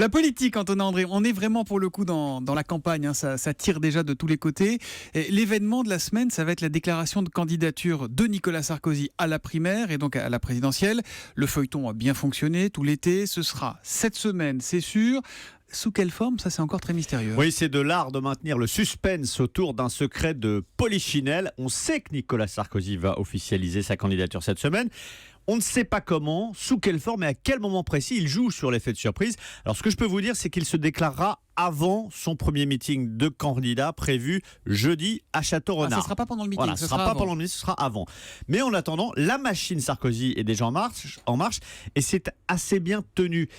La politique, Antonin André, on est vraiment pour le coup dans la campagne, hein, ça tire déjà de tous les côtés. Et l'événement de la semaine, ça va être la déclaration de candidature de Nicolas Sarkozy à la primaire et donc à la présidentielle. Le feuilleton a bien fonctionné tout l'été, ce sera cette semaine, c'est sûr. Sous quelle forme? Ça, c'est encore très mystérieux. Oui, c'est de l'art de maintenir le suspense autour d'un secret de polichinelle. On sait que Nicolas Sarkozy va officialiser sa candidature cette semaine. On ne sait pas comment, sous quelle forme et à quel moment précis il joue sur l'effet de surprise. Alors, ce que je peux vous dire, c'est qu'il se déclarera avant son premier meeting de candidat prévu jeudi à Château-Renard. Ça ne sera pas pendant le meeting, Voilà, ce sera pas pendant le meeting, ce sera avant. Mais en attendant, la machine Sarkozy est déjà en marche et c'est assez bien tenu.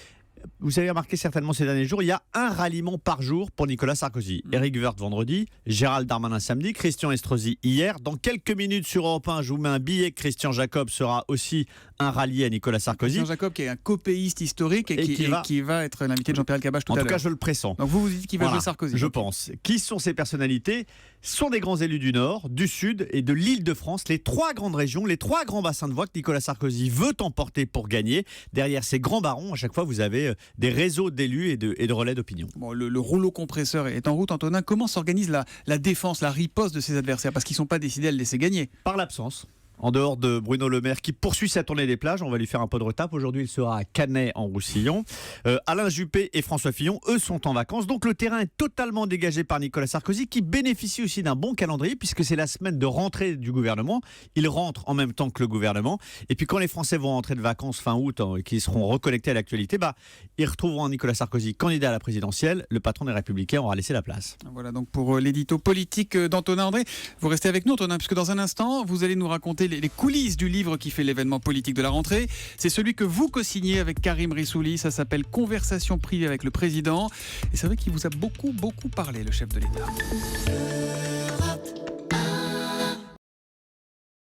Vous avez remarqué certainement ces derniers jours, il y a un ralliement par jour pour Nicolas Sarkozy. Éric Woerth vendredi, Gérald Darmanin samedi, Christian Estrosi hier. Dans quelques minutes sur Europe 1, je vous mets un billet que Christian Jacob sera aussi un rallié à Nicolas Sarkozy. Christian Jacob qui est un copéiste historique et qui va être l'invité de Jean-Pierre Elkabbach tout à l'heure. En tout cas, je le pressens. Donc vous dites qu'il va jouer Sarkozy. Je pense. Qui sont ces personnalités? Ce sont des grands élus du Nord, du Sud et de l'Île-de-France, les trois grandes régions, les trois grands bassins de voix que Nicolas Sarkozy veut emporter pour gagner. Derrière ces grands barons, à chaque fois, vous avez des réseaux d'élus et de relais d'opinion. Bon, le rouleau compresseur est en route, Antonin. Comment s'organise la défense, la riposte de ses adversaires? Parce qu'ils ne sont pas décidés à le laisser gagner. Par l'absence. En dehors de Bruno Le Maire qui poursuit sa tournée des plages, on va lui faire un peu de retape. Aujourd'hui, il sera à Canet en Roussillon. Alain Juppé et François Fillon, eux, sont en vacances. Donc le terrain est totalement dégagé par Nicolas Sarkozy qui bénéficie aussi d'un bon calendrier puisque c'est la semaine de rentrée du gouvernement. Il rentre en même temps que le gouvernement. Et puis quand les Français vont rentrer de vacances fin août et qui seront reconnectés à l'actualité, ils retrouveront Nicolas Sarkozy candidat à la présidentielle. Le patron des Républicains aura laissé la place. Voilà donc pour l'édito politique d'Antonin André. Vous restez avec nous, Antonin, puisque dans un instant, vous allez nous raconter les coulisses du livre qui fait l'événement politique de la rentrée. C'est celui que vous co-signez avec Karim Rissouli. Ça s'appelle Conversation privée avec le président. Et c'est vrai qu'il vous a beaucoup parlé, le chef de l'État.